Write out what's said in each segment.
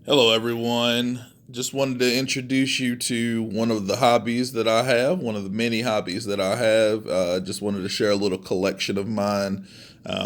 Hello, everyone. Just wanted to introduce you to one of the hobbies that I have, one of the many hobbies that I have. Just wanted to share a little collection of mine.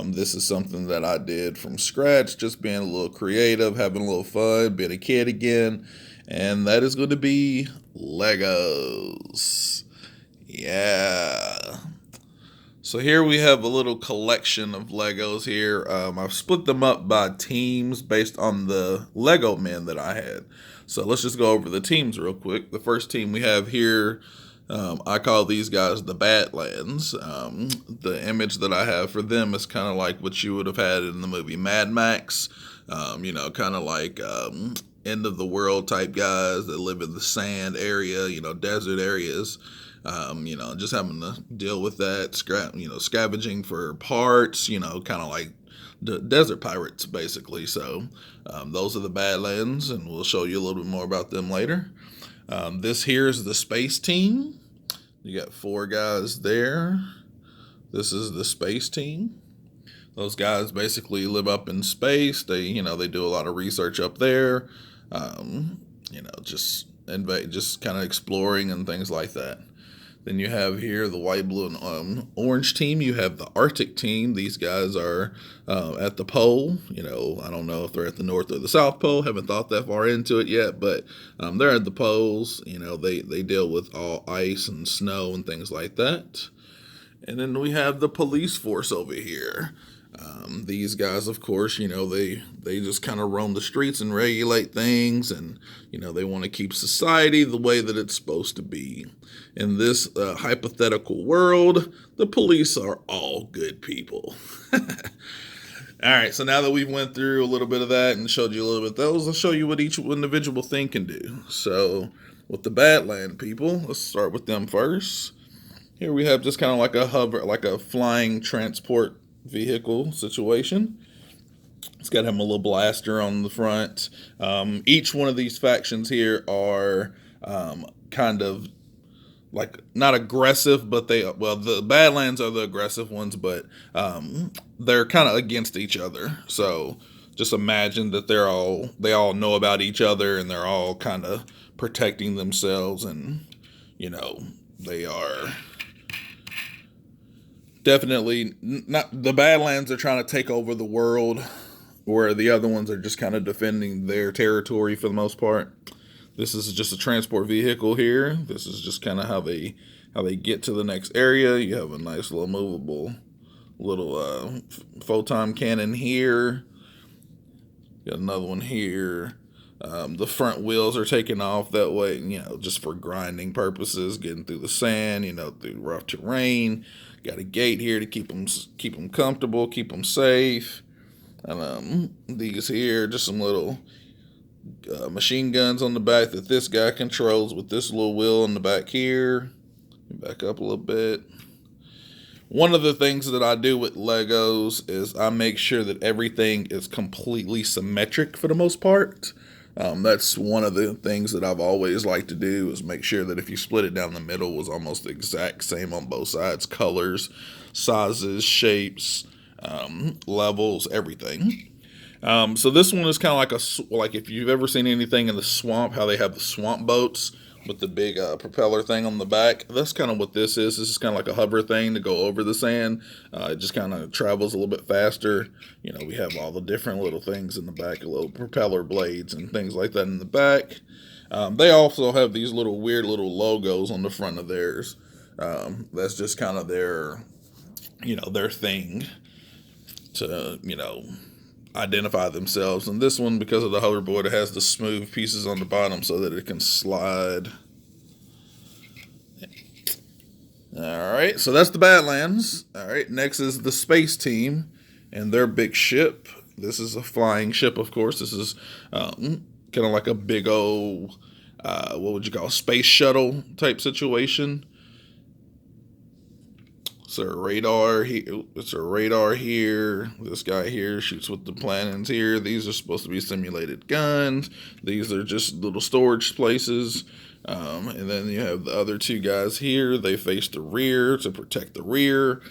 This is something that I did from scratch, just being a little creative, having a little fun, being a kid again. And that is going to be Legos. Yeah. So here we have a little collection of Legos here. I've split them up by teams based on the Lego men that I had. So let's just go over the teams real quick. The first team we have here, I call these guys the Badlands. The image that I have for them is kind of like what you would have had in the movie Mad Max. Kind of like end of the world type guys that live in the sand area, desert areas. Just having to deal with that, scavenging for parts, kind of like the desert pirates, basically. So those are the Badlands, and we'll show you a little bit more about them later. This here is the space team. You got four guys there. This is the space team. Those guys basically live up in space. They do a lot of research up there. Just kind of exploring and things like that. Then you have here the white, blue, and orange team. You have the Arctic team. These guys are at the pole. I don't know if they're at the North or the South Pole. Haven't thought that far into it yet, but they're at the poles. They deal with all ice and snow and things like that. And then we have the police force over here. These guys, of course, they just kind of roam the streets and regulate things, and they want to keep society the way that it's supposed to be. In this hypothetical world, the police are all good people. All right, so now that we've went through a little bit of that and showed you a little bit of those, I'll show you what each individual thing can do. So with the Badland people, let's start with them first. Here we have just kind of like a flying transport vehicle situation. It's got him a little blaster on the front. Each one of these factions here are kind of like not aggressive, but the Badlands are the aggressive ones, but they're kind of against each other. So just imagine that they all know about each other, and they're all kind of protecting themselves, and they are definitely not. The Badlands are trying to take over the world, where the other ones are just kind of defending their territory for the most part. This is just a transport vehicle here. This is just kind of how they get to the next area. You have a nice little movable little photon cannon here. Got another one here. The front wheels are taken off that way, just for grinding purposes, getting through the sand, through rough terrain. Got a gate here to keep them comfortable, keep them safe. And these here, just some little machine guns on the back that this guy controls with this little wheel in the back here. Back up a little bit. One of the things that I do with Legos is I make sure that everything is completely symmetric for the most part. That's one of the things that I've always liked to do, is make sure that if you split it down the middle, it was almost the exact same on both sides. Colors, sizes, shapes, levels, everything. So this one is kind of like if you've ever seen anything in the swamp, how they have the swamp boats with the big propeller thing on the back. That's kind of what this is. This is kind of like a hover thing to go over the sand. It just kind of travels a little bit faster. We have all the different little things in the back, little propeller blades and things like that in the back. They also have these weird little logos on the front of theirs. That's just kind of their thing to, identify themselves. And this one, because of the hoverboard, it has the smooth pieces on the bottom so that it can slide. All right, so that's the Badlands. All right, next is the space team and their big ship. This is a flying ship, of course. This is kind of like a big old, what would you call, space shuttle type situation. It's a radar here. This guy here shoots with the cannons here. These are supposed to be simulated guns. These are just little storage places. And then you have the other two guys here. They face the rear to protect the rear.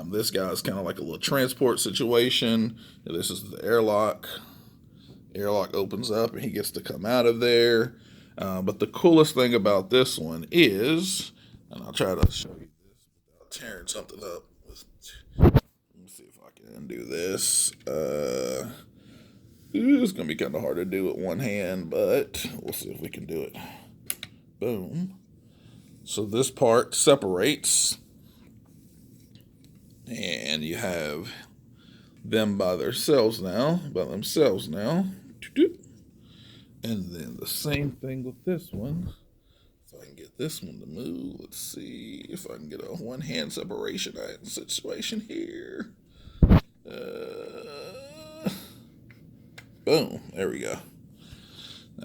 This guy's kind of like a little transport situation. This is the airlock. Airlock opens up and he gets to come out of there. But the coolest thing about this one is, and I'll try to show you this without tearing something up. Let me see if I can do this. It's going to be kind of hard to do with one hand, but we'll see if we can do it. Boom. So this part separates, and you have them by themselves now. And then the same thing with this one. If I can get this one to move, let's see if I can get a one-hand separation situation here. Boom, there we go.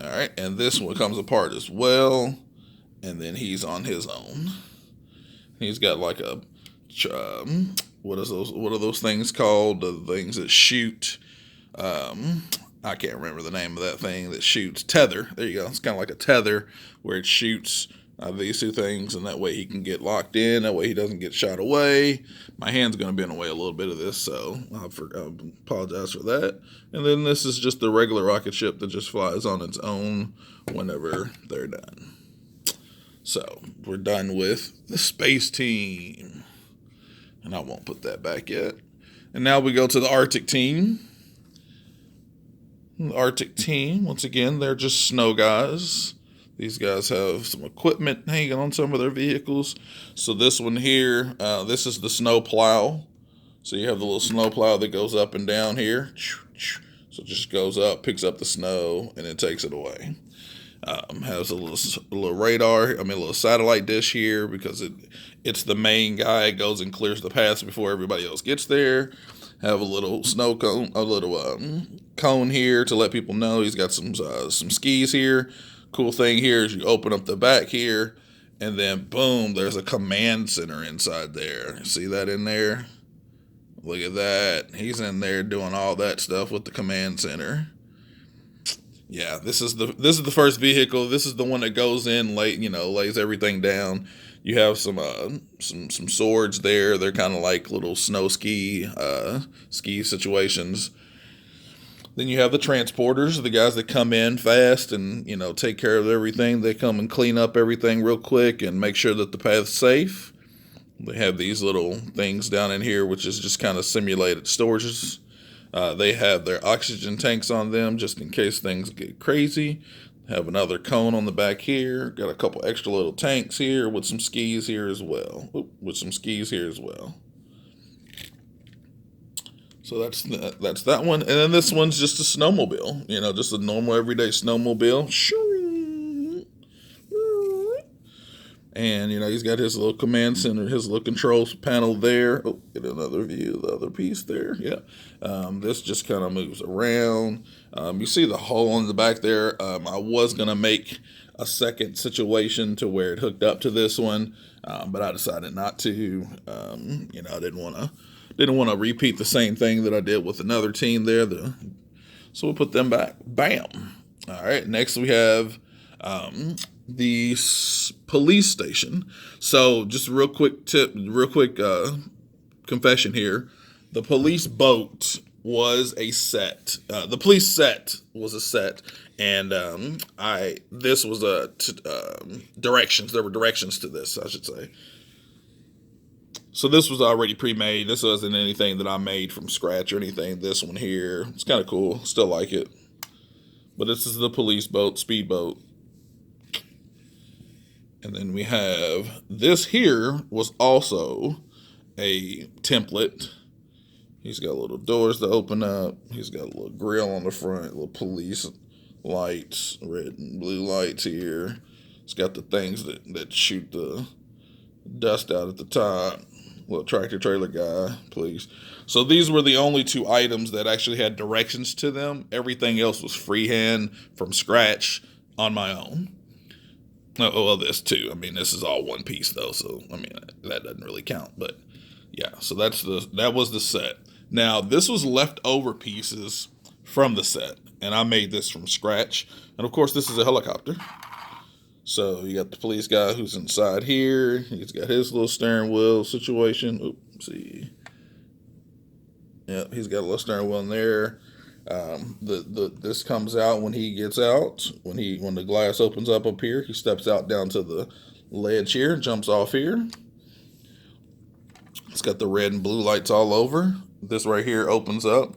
All right, and this one comes apart as well, and then he's on his own. He's got like a what are those things called? The things that shoot. I can't remember the name of that thing that shoots. Tether. There you go. It's kind of like a tether where it shoots these two things, and that way he can get locked in. That way he doesn't get shot away. My hand's going to be in the way a little bit of this, so I apologize for that. And then this is just the regular rocket ship that just flies on its own whenever they're done. So we're done with the space team. And I won't put that back yet. And now we go to the Arctic team. The Arctic team, once again, they're just snow guys. These guys have some equipment hanging on some of their vehicles. So this one here, this is the snow plow. So you have the little snow plow that goes up and down here. So it just goes up, picks up the snow, and it takes it away. Has a little radar, a little satellite dish here because it's the main guy. It goes and clears the paths before everybody else gets there. Have a little snow cone, a little cone here to let people know he's got some skis here. Cool thing here is you open up the back here, and then boom, there's a command center inside there. See that in there? Look at that. He's in there doing all that stuff with the command center. Yeah, this is the first vehicle. This is the one that goes in late, lays everything down. You have some swords there. They're kind of like little snow ski situations. Then you have the transporters, the guys that come in fast and take care of everything. They come and clean up everything real quick and make sure that the path's safe. They have these little things down in here, which is just kind of simulated storages. They have their oxygen tanks on them just in case things get crazy. Have another cone on the back here. Got a couple extra little tanks here with some skis here as well. So that's that one. And then this one's just a snowmobile. Just a normal everyday snowmobile. And, he's got his little command center, his little control panel there. Oh, get another view of the other piece there. Yeah. This just kind of moves around. You see the hole in the back there. I was going to make a second situation to where it hooked up to this one, but I decided not to. I didn't want to repeat the same thing that I did with another team there. So we'll put them back. Bam. All right. Next we have the police station. So just a real quick confession here. The police boat was a set. The police set was a set, and this was directions. There were directions to this, I should say. So this was already pre-made. This wasn't anything that I made from scratch or anything. This one here, it's kind of cool. Still like it. But this is the police boat, speedboat. And then we have this here was also a template. He's got little doors to open up. He's got a little grill on the front, little police lights, red and blue lights here. It's got the things that shoot the dust out at the top. Little tractor trailer guy, please. So these were the only two items that actually had directions to them. Everything else was freehand from scratch on my own. Oh, well, this too. This is all one piece though, so that doesn't really count. But yeah, so that was the set. Now this was leftover pieces from the set, and I made this from scratch. And of course, this is a helicopter. So you got the police guy who's inside here. He's got his little steering wheel situation. Oops, see. Yeah, he's got a little steering wheel in there. This comes out when he gets out. When the glass opens up here, he steps out down to the ledge here, jumps off here. It's got the red and blue lights all over. This right here opens up.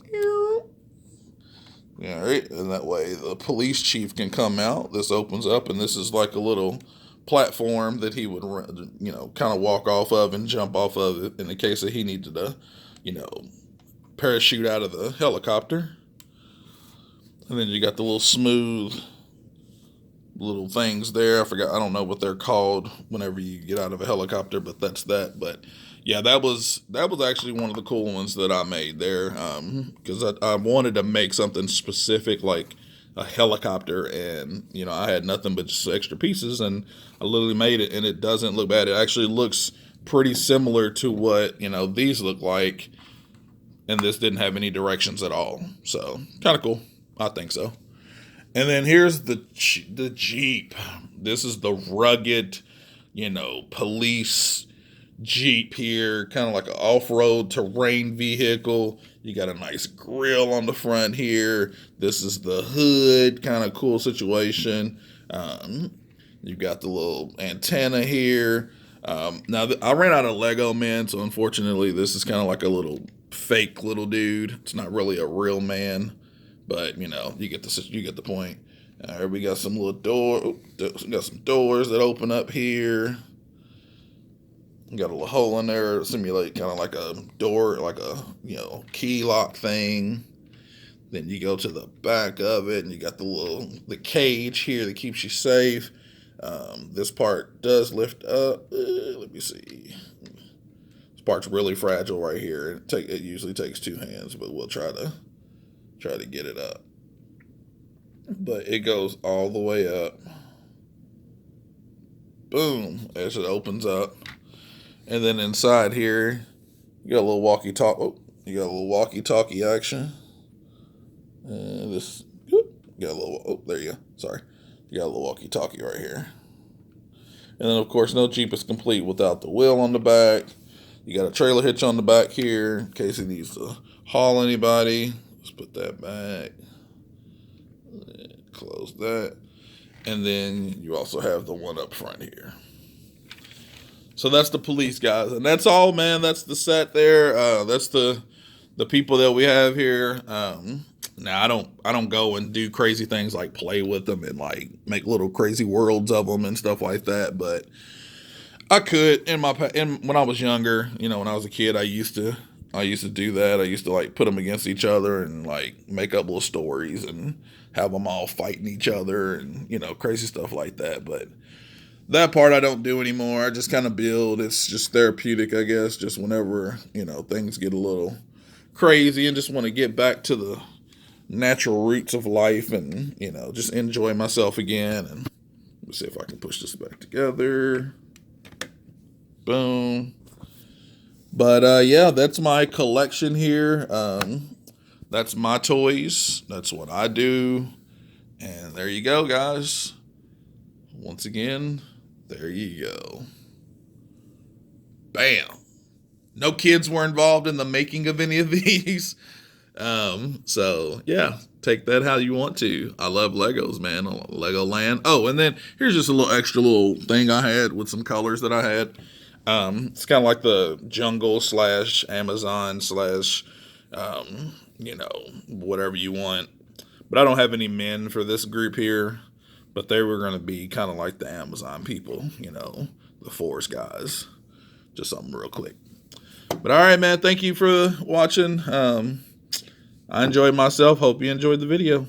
All right, and that way the police chief can come out. This opens up, and this is like a little platform that he would, kind of walk off of and jump off of it in the case that he needed to, parachute out of the helicopter. And then you got the little smooth little things there. I don't know what they're called whenever you get out of a helicopter, but that's that. But yeah, that was actually one of the cool ones that I made there, because I wanted to make something specific like a helicopter, and I had nothing but just extra pieces, and I literally made it, and it doesn't look bad. It actually looks pretty similar to what these look like, and this didn't have any directions at all. So kind of cool, I think so. And then here's the Jeep. This is the rugged, police Jeep here, kind of like an off-road terrain vehicle. You got a nice grill on the front here. This is the hood, kind of cool situation. You got the little antenna here. Now I ran out of Lego, man, so unfortunately this is kind of like a little fake little dude. It's not really a real man, but you get the point. All right, we got some little got some doors that open up here. Got a little hole in there to simulate kind of like a door, like a key lock thing. Then you go to the back of it, and you got the cage here that keeps you safe. This part does lift up. Let me see. This part's really fragile right here. It usually takes two hands, but we'll try to get it up. But it goes all the way up. Boom! As it opens up. And then inside here, you got a little walkie-talkie action. You got a little, there you go. Sorry. You got a little walkie-talkie right here. And then, of course, no Jeep is complete without the wheel on the back. You got a trailer hitch on the back here in case it needs to haul anybody. Let's put that back. Close that. And then you also have the one up front here. So that's the police guys, and that's all, man. That's the set there. That's the people that we have here. Now I don't go and do crazy things like play with them and like make little crazy worlds of them and stuff like that. But I could when I was younger, when I was a kid, I used to do that. I used to like put them against each other and like make up little stories and have them all fighting each other and crazy stuff like that. But that part I don't do anymore. I just kind of build. It's just therapeutic, I guess. Just whenever, things get a little crazy and just want to get back to the natural roots of life and, just enjoy myself again. And let's see if I can push this back together. Boom. But, yeah, that's my collection here. That's my toys. That's what I do. And there you go, guys. Once again, there you go. Bam. No kids were involved in the making of any of these. So, yeah, take that how you want to. I love Legos, man. Legoland. Oh, and then here's just a little extra little thing I had with some colors that I had. It's kind of like the jungle / Amazon / whatever you want. But I don't have any men for this group here. But they were going to be kind of like the Amazon people, the forest guys. Just something real quick. But all right, man, thank you for watching. I enjoyed myself. Hope you enjoyed the video.